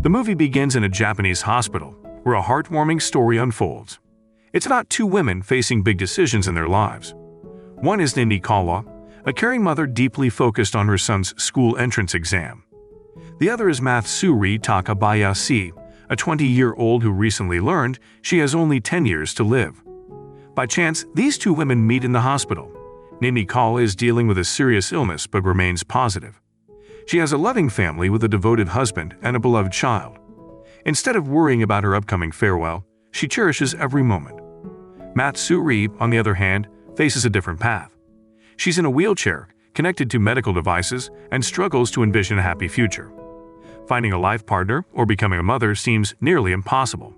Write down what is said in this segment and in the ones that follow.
The movie begins in a Japanese hospital, where a heartwarming story unfolds. It's about two women facing big decisions in their lives. One is Nini Kawa, a caring mother deeply focused on her son's school entrance exam. The other is Matsuri Takabayashi, a 20-year-old who recently learned she has only 10 years to live. By chance, these two women meet in the hospital. Nini Kawa is dealing with a serious illness but remains positive. She has a loving family with a devoted husband and a beloved child. Instead of worrying about her upcoming farewell, she cherishes every moment. Matsuri, on the other hand, faces a different path. She's in a wheelchair, connected to medical devices, and struggles to envision a happy future. Finding a life partner or becoming a mother seems nearly impossible.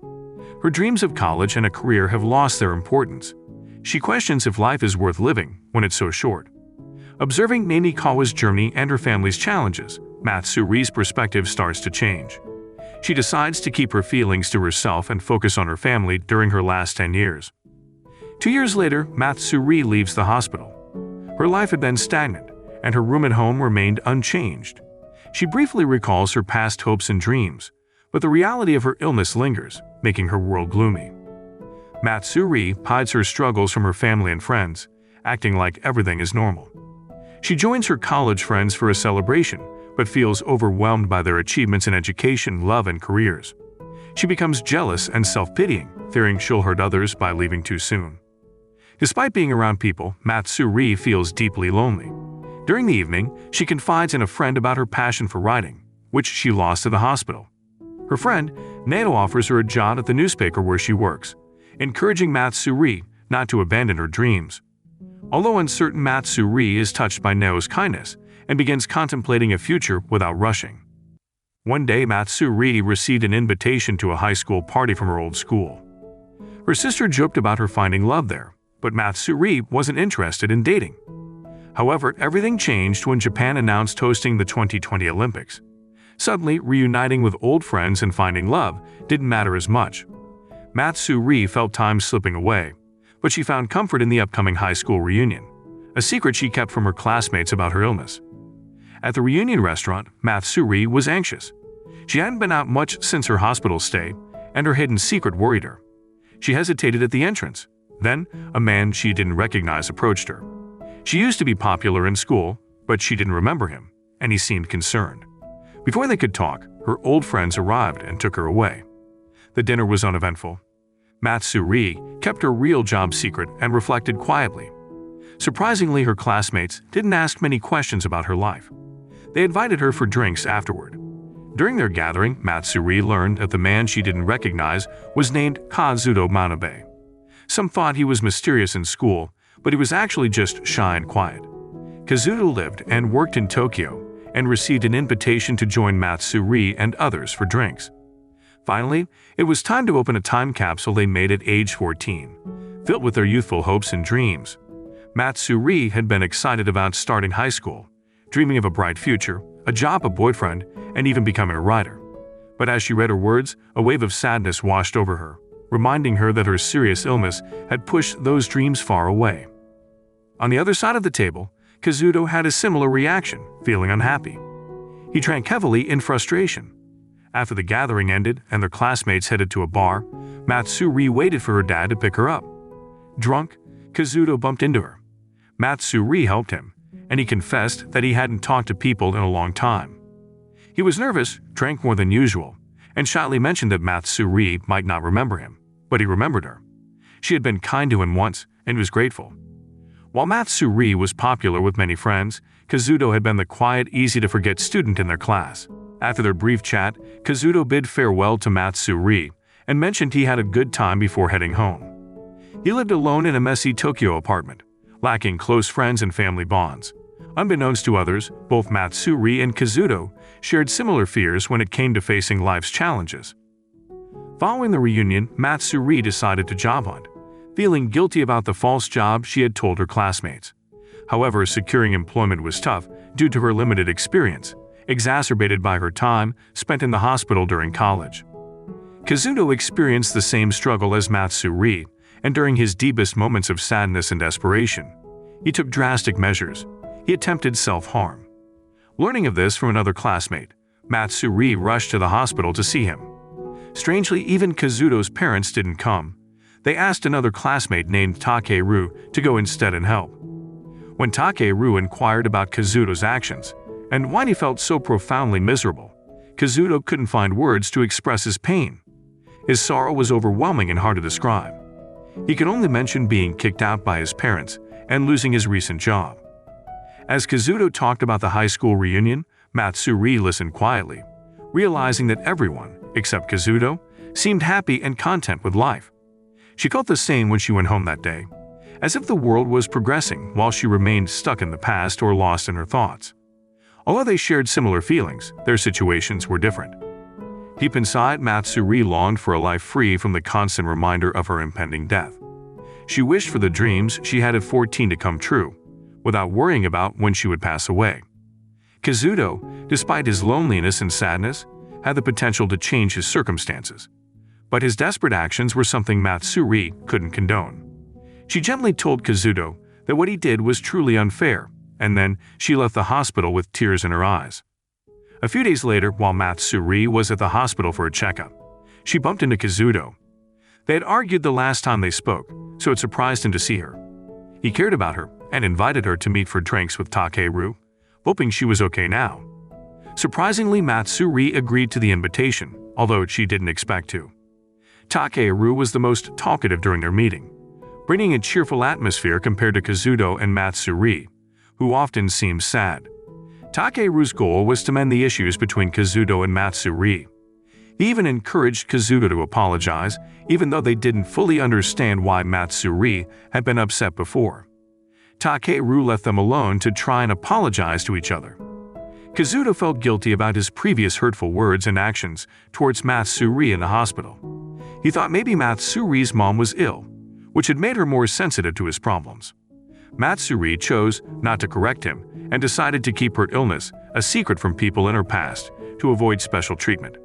Her dreams of college and a career have lost their importance. She questions if life is worth living when it's so short. Observing Nini Kawa's journey and her family's challenges, Matsuri's perspective starts to change. She decides to keep her feelings to herself and focus on her family during her last 10 years. 2 years later, Matsuri leaves the hospital. Her life had been stagnant, and her room at home remained unchanged. She briefly recalls her past hopes and dreams, but the reality of her illness lingers, making her world gloomy. Matsuri hides her struggles from her family and friends, acting like everything is normal. She joins her college friends for a celebration, but feels overwhelmed by their achievements in education, love, and careers. She becomes jealous and self-pitying, fearing she'll hurt others by leaving too soon. Despite being around people, Matsuri feels deeply lonely. During the evening, she confides in a friend about her passion for writing, which she lost at the hospital. Her friend, Nato, offers her a job at the newspaper where she works, encouraging Matsuri not to abandon her dreams. Although uncertain, Matsuri is touched by Nao's kindness and begins contemplating a future without rushing. One day, Matsuri received an invitation to a high school party from her old school. Her sister joked about her finding love there, but Matsuri wasn't interested in dating. However, everything changed when Japan announced hosting the 2020 Olympics. Suddenly, reuniting with old friends and finding love didn't matter as much. Matsuri felt time slipping away, but she found comfort in the upcoming high school reunion, a secret she kept from her classmates about her illness. At the reunion restaurant, Matsuri was anxious. She hadn't been out much since her hospital stay, and her hidden secret worried her. She hesitated at the entrance. Then, a man she didn't recognize approached her. She used to be popular in school, but she didn't remember him, and he seemed concerned. Before they could talk, her old friends arrived and took her away. The dinner was uneventful. Matsuri kept her real job secret and reflected quietly. Surprisingly, her classmates didn't ask many questions about her life. They invited her for drinks afterward. During their gathering, Matsuri learned that the man she didn't recognize was named Kazuto Manabe. Some thought he was mysterious in school, but he was actually just shy and quiet. Kazuto lived and worked in Tokyo and received an invitation to join Matsuri and others for drinks. Finally, it was time to open a time capsule they made at age 14, filled with their youthful hopes and dreams. Matsuri had been excited about starting high school, dreaming of a bright future, a job, a boyfriend, and even becoming a writer. But as she read her words, a wave of sadness washed over her, reminding her that her serious illness had pushed those dreams far away. On the other side of the table, Kazuto had a similar reaction, feeling unhappy. He drank heavily in frustration. After the gathering ended and their classmates headed to a bar, Matsuri waited for her dad to pick her up. Drunk, Kazuto bumped into her. Matsuri helped him, and he confessed that he hadn't talked to people in a long time. He was nervous, drank more than usual, and shyly mentioned that Matsuri might not remember him, but he remembered her. She had been kind to him once and was grateful. While Matsuri was popular with many friends, Kazuto had been the quiet, easy-to-forget student in their class. After their brief chat, Kazuto bid farewell to Matsuri and mentioned he had a good time before heading home. He lived alone in a messy Tokyo apartment, lacking close friends and family bonds. Unbeknownst to others, both Matsuri and Kazuto shared similar fears when it came to facing life's challenges. Following the reunion, Matsuri decided to job hunt, feeling guilty about the false job she had told her classmates. However, securing employment was tough due to her limited experience, exacerbated by her time spent in the hospital during college. Kazuto experienced the same struggle as Matsuri, and during his deepest moments of sadness and desperation, he took drastic measures. He attempted self-harm. Learning of this from another classmate, Matsuri rushed to the hospital to see him. Strangely, even Kazuto's parents didn't come. They asked another classmate named Takeru to go instead and help. When Takeru inquired about Kazuto's actions and why he felt so profoundly miserable, Kazuto couldn't find words to express his pain. His sorrow was overwhelming and hard to describe. He could only mention being kicked out by his parents and losing his recent job. As Kazuto talked about the high school reunion, Matsuri listened quietly, realizing that everyone, except Kazuto, seemed happy and content with life. She felt the same when she went home that day, as if the world was progressing while she remained stuck in the past or lost in her thoughts. Although they shared similar feelings, their situations were different. Deep inside, Matsuri longed for a life free from the constant reminder of her impending death. She wished for the dreams she had at 14 to come true, without worrying about when she would pass away. Kazuto, despite his loneliness and sadness, had the potential to change his circumstances. But his desperate actions were something Matsuri couldn't condone. She gently told Kazuto that what he did was truly unfair, and then she left the hospital with tears in her eyes. A few days later, while Matsuri was at the hospital for a checkup, she bumped into Kazuto. They had argued the last time they spoke, so it surprised him to see her. He cared about her and invited her to meet for drinks with Takeru, hoping she was okay now. Surprisingly, Matsuri agreed to the invitation, although she didn't expect to. Takeru was the most talkative during their meeting, bringing a cheerful atmosphere compared to Kazuto and Matsuri, who often seemed sad. Takeru's goal was to mend the issues between Kazuto and Matsuri. He even encouraged Kazuto to apologize, even though they didn't fully understand why Matsuri had been upset before. Takeru left them alone to try and apologize to each other. Kazuto felt guilty about his previous hurtful words and actions towards Matsuri in the hospital. He thought maybe Matsuri's mom was ill, which had made her more sensitive to his problems. Matsuri chose not to correct him and decided to keep her illness a secret from people in her past to avoid special treatment.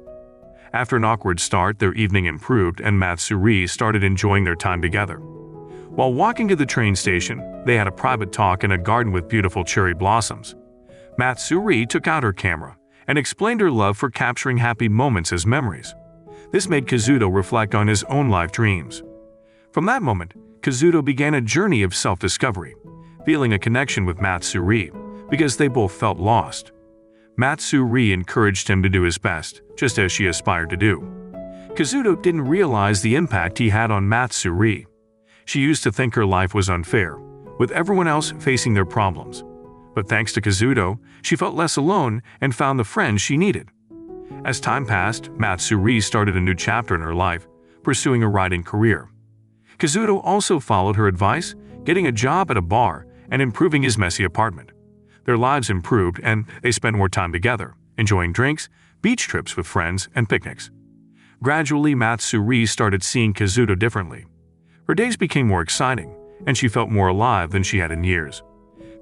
After an awkward start, their evening improved and Matsuri started enjoying their time together. While walking to the train station, they had a private talk in a garden with beautiful cherry blossoms. Matsuri took out her camera and explained her love for capturing happy moments as memories. This made Kazuto reflect on his own life dreams. From that moment, Kazuto began a journey of self-discovery, feeling a connection with Matsuri because they both felt lost. Matsuri encouraged him to do his best, just as she aspired to do. Kazuto didn't realize the impact he had on Matsuri. She used to think her life was unfair, with everyone else facing their problems. But thanks to Kazuto, she felt less alone and found the friends she needed. As time passed, Matsuri started a new chapter in her life, pursuing a writing career. Kazuto also followed her advice, getting a job at a bar and improving his messy apartment. Their lives improved and they spent more time together, enjoying drinks, beach trips with friends, and picnics. Gradually, Matsuri started seeing Kazuto differently. Her days became more exciting, and she felt more alive than she had in years.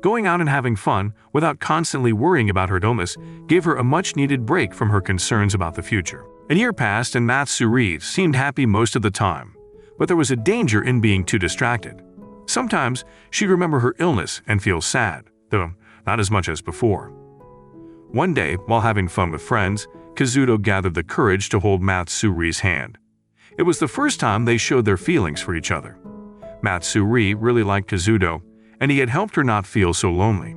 Going out and having fun without constantly worrying about her illness gave her a much-needed break from her concerns about the future. A year passed and Matsuri seemed happy most of the time, but there was a danger in being too distracted. Sometimes she'd remember her illness and feel sad, though not as much as before. One day, while having fun with friends, Kazuto gathered the courage to hold Matsuri's hand. It was the first time they showed their feelings for each other. Matsuri really liked Kazuto, and he had helped her not feel so lonely.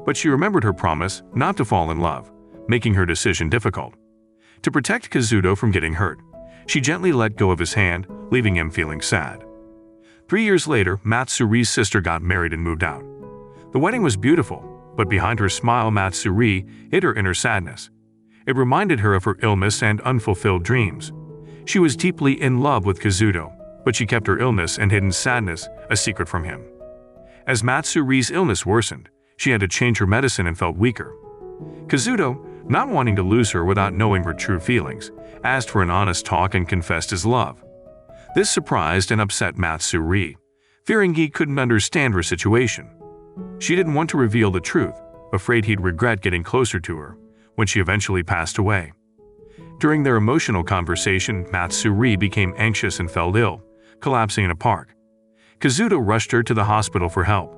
But she remembered her promise not to fall in love, making her decision difficult. To protect Kazuto from getting hurt, she gently let go of his hand, leaving him feeling sad. 3 years later, Matsuri's sister got married and moved out. The wedding was beautiful, but behind her smile, Matsuri hid her inner sadness. It reminded her of her illness and unfulfilled dreams. She was deeply in love with Kazuto, but she kept her illness and hidden sadness a secret from him. As Matsuri's illness worsened, she had to change her medicine and felt weaker. Kazuto, not wanting to lose her without knowing her true feelings, asked for an honest talk and confessed his love. This surprised and upset Matsuri, fearing he couldn't understand her situation. She didn't want to reveal the truth, afraid he'd regret getting closer to her when she eventually passed away. During their emotional conversation, Matsuri became anxious and fell ill, collapsing in a park. Kazuto rushed her to the hospital for help.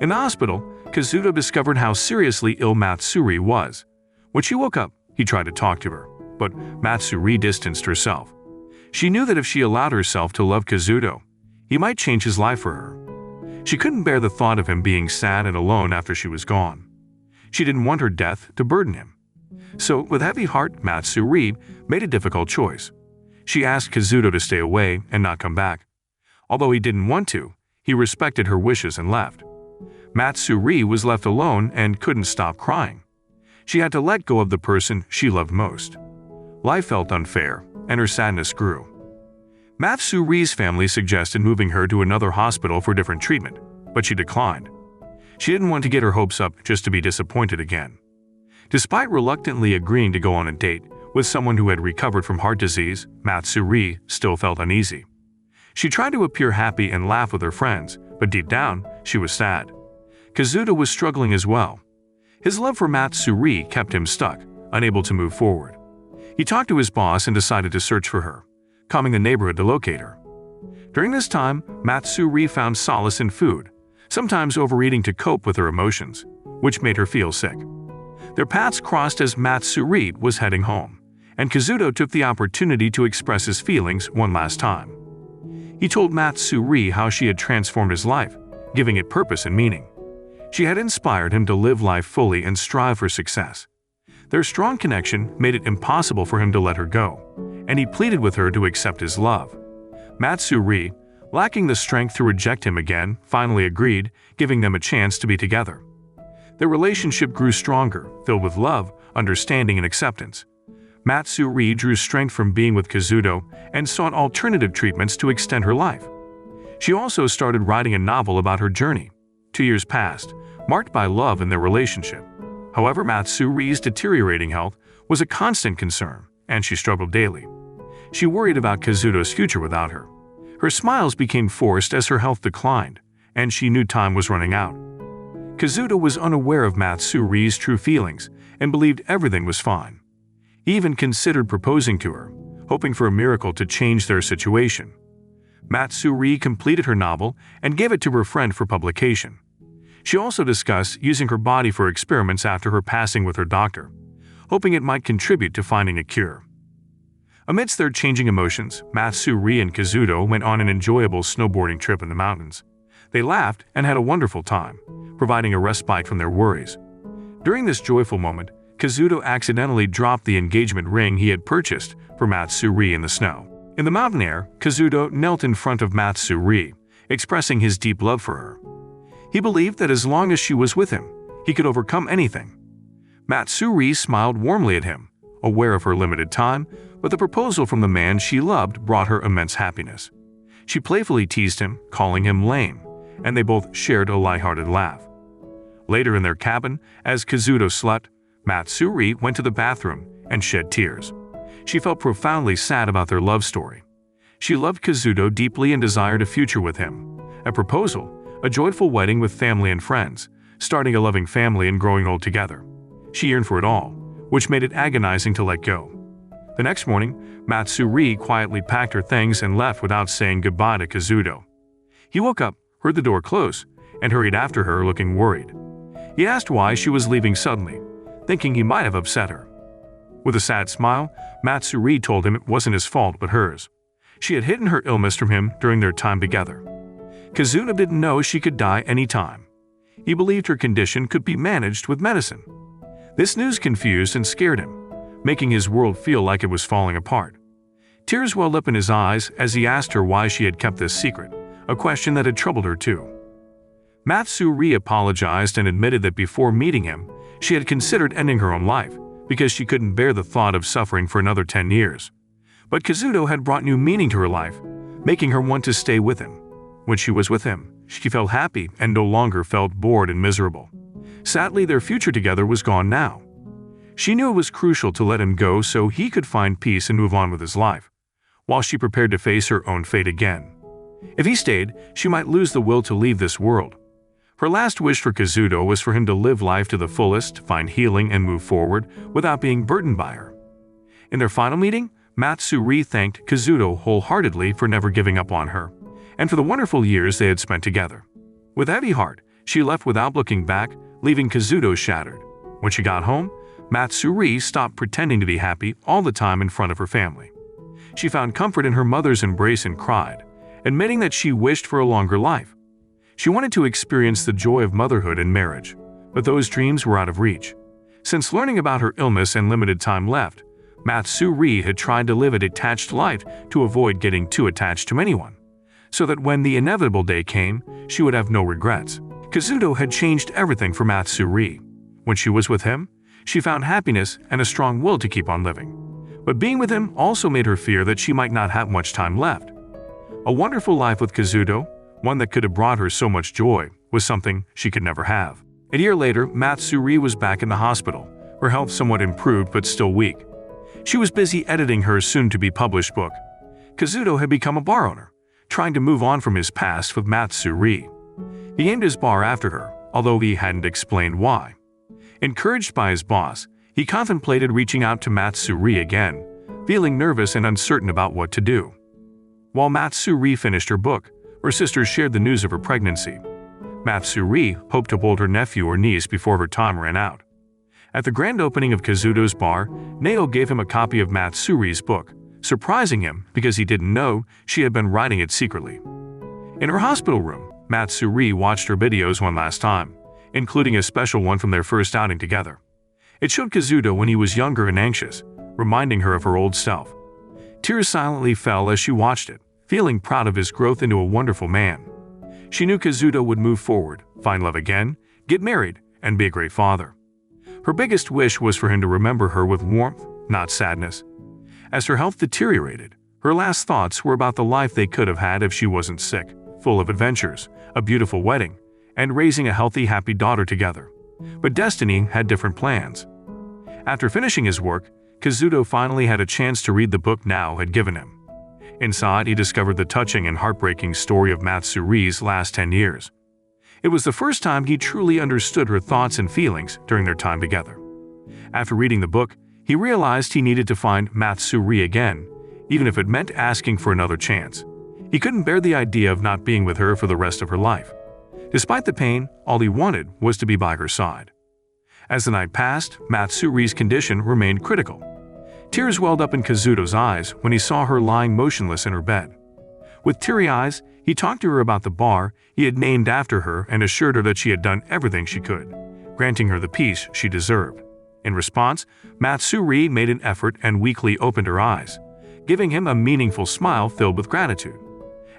In the hospital, Kazuto discovered how seriously ill Matsuri was. When she woke up, He tried to talk to her, but Matsuri distanced herself. She knew that if she allowed herself to love Kazuto, he might change his life for her. She couldn't bear the thought of him being sad and alone after she was gone. She didn't want her death to burden him. So, with heavy heart, Matsuri made a difficult choice. She asked Kazuto to stay away and not come back. Although he didn't want to, he respected her wishes and left. Matsuri was left alone and couldn't stop crying. She had to let go of the person she loved most. Life felt unfair, and her sadness grew. Matsuri's family suggested moving her to another hospital for different treatment, but she declined. She didn't want to get her hopes up just to be disappointed again. Despite reluctantly agreeing to go on a date with someone who had recovered from heart disease, Matsuri still felt uneasy. She tried to appear happy and laugh with her friends, but deep down, she was sad. Kazuto was struggling as well. His love for Matsuri kept him stuck, unable to move forward. He talked to his boss and decided to search for her, combing the neighborhood to locate her. During this time, Matsuri found solace in food, sometimes overeating to cope with her emotions, which made her feel sick. Their paths crossed as Matsuri was heading home, and Kazuto took the opportunity to express his feelings one last time. He told Matsuri how she had transformed his life, giving it purpose and meaning. She had inspired him to live life fully and strive for success. Their strong connection made it impossible for him to let her go, and he pleaded with her to accept his love. Matsuri, lacking the strength to reject him again, finally agreed, giving them a chance to be together. Their relationship grew stronger, filled with love, understanding, and acceptance. Matsuri drew strength from being with Kazuto and sought alternative treatments to extend her life. She also started writing a novel about her journey. 2 years passed, marked by love in their relationship. However, Matsuri's deteriorating health was a constant concern, and she struggled daily. She worried about Kazuto's future without her. Her smiles became forced as her health declined, and she knew time was running out. Kazuto was unaware of Matsuri's true feelings and believed everything was fine. He even considered proposing to her, hoping for a miracle to change their situation. Matsuri completed her novel and gave it to her friend for publication. She also discussed using her body for experiments after her passing with her doctor, hoping it might contribute to finding a cure. Amidst their changing emotions, Matsuri and Kazuto went on an enjoyable snowboarding trip in the mountains. They laughed and had a wonderful time, providing a respite from their worries. During this joyful moment, Kazuto accidentally dropped the engagement ring he had purchased for Matsuri in the snow. In the mountain air, Kazuto knelt in front of Matsuri, expressing his deep love for her. He believed that as long as she was with him, he could overcome anything. Matsuri smiled warmly at him, aware of her limited time, but the proposal from the man she loved brought her immense happiness. She playfully teased him, calling him lame, and they both shared a lighthearted laugh. Later in their cabin, as Kazuto slept, Matsuri went to the bathroom and shed tears. She felt profoundly sad about their love story. She loved Kazuto deeply and desired a future with him. A proposal, a joyful wedding with family and friends, starting a loving family and growing old together. She yearned for it all, which made it agonizing to let go. The next morning, Matsuri quietly packed her things and left without saying goodbye to Kazuto. He woke up, heard the door close, and hurried after her looking worried. He asked why she was leaving suddenly, thinking he might have upset her. With a sad smile, Matsuri told him it wasn't his fault but hers. She had hidden her illness from him during their time together. Kazuto didn't know she could die any time. He believed her condition could be managed with medicine. This news confused and scared him, making his world feel like it was falling apart. Tears welled up in his eyes as he asked her why she had kept this secret, a question that had troubled her too. Matsuri apologized and admitted that before meeting him, she had considered ending her own life because she couldn't bear the thought of suffering for another 10 years. But Kazuto had brought new meaning to her life, making her want to stay with him. When she was with him, she felt happy and no longer felt bored and miserable. Sadly, their future together was gone now. She knew it was crucial to let him go so he could find peace and move on with his life, while she prepared to face her own fate again. If he stayed, she might lose the will to leave this world. Her last wish for Kazuto was for him to live life to the fullest, find healing, and move forward without being burdened by her. In their final meeting, Matsuri thanked Kazuto wholeheartedly for never giving up on her, and for the wonderful years they had spent together. With a heavy heart, she left without looking back, leaving Kazuto shattered. When she got home, Matsuri stopped pretending to be happy all the time in front of her family. She found comfort in her mother's embrace and cried, admitting that she wished for a longer life. She wanted to experience the joy of motherhood and marriage, but those dreams were out of reach. Since learning about her illness and limited time left, Matsuri had tried to live a detached life to avoid getting too attached to anyone, so that when the inevitable day came, she would have no regrets. Kazuto had changed everything for Matsuri. When she was with him, she found happiness and a strong will to keep on living. But being with him also made her fear that she might not have much time left. A wonderful life with Kazuto, one that could have brought her so much joy, was something she could never have. A year later, Matsuri was back in the hospital, her health somewhat improved but still weak. She was busy editing her soon-to-be-published book. Kazuto had become a bar owner, trying to move on from his past with Matsuri. He named his bar after her, although he hadn't explained why. Encouraged by his boss, he contemplated reaching out to Matsuri again, feeling nervous and uncertain about what to do. While Matsuri finished her book, her sister shared the news of her pregnancy. Matsuri hoped to hold her nephew or niece before her time ran out. At the grand opening of Kazuto's bar, Nao gave him a copy of Matsuri's book, surprising him because he didn't know she had been writing it secretly. In her hospital room, Matsuri watched her videos one last time, including a special one from their first outing together. It showed Kazuto when he was younger and anxious, reminding her of her old self. Tears silently fell as she watched it, feeling proud of his growth into a wonderful man. She knew Kazuto would move forward, find love again, get married, and be a great father. Her biggest wish was for him to remember her with warmth, not sadness. As her health deteriorated, her last thoughts were about the life they could have had if she wasn't sick, full of adventures, a beautiful wedding, and raising a healthy, happy daughter together. But destiny had different plans. After finishing his work, Kazuto finally had a chance to read the book Nao had given him. Inside, he discovered the touching and heartbreaking story of Matsuri's last 10 years. It was the first time he truly understood her thoughts and feelings during their time together. After reading the book, he realized he needed to find Matsuri again, even if it meant asking for another chance. He couldn't bear the idea of not being with her for the rest of her life. Despite the pain, all he wanted was to be by her side. As the night passed, Matsuri's condition remained critical. Tears welled up in Kazuto's eyes when he saw her lying motionless in her bed. With teary eyes, he talked to her about the bar he had named after her and assured her that she had done everything she could, granting her the peace she deserved. In response, Matsuri made an effort and weakly opened her eyes, giving him a meaningful smile filled with gratitude.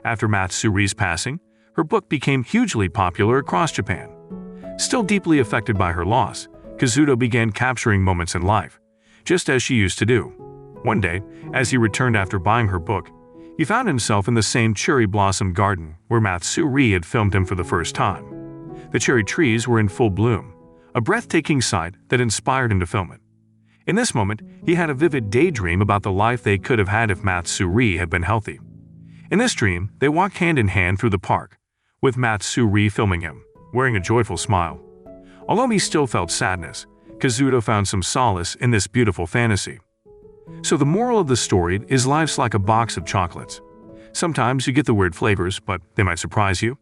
After Matsuri's passing, her book became hugely popular across Japan. Still deeply affected by her loss, Kazuto began capturing moments in life, just as she used to do. One day, as he returned after buying her book, he found himself in the same cherry blossom garden where Matsuri had filmed him for the first time. The cherry trees were in full bloom, a breathtaking sight that inspired him to film it. In this moment, he had a vivid daydream about the life they could have had if Matsuri had been healthy. In this dream, they walked hand in hand through the park, with Matsuri filming him, wearing a joyful smile. Although he still felt sadness, Kazuto found some solace in this beautiful fantasy. So the moral of the story is life's like a box of chocolates. Sometimes you get the weird flavors, but they might surprise you.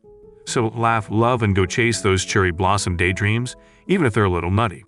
So laugh, love, and go chase those cherry blossom daydreams, even if they're a little nutty.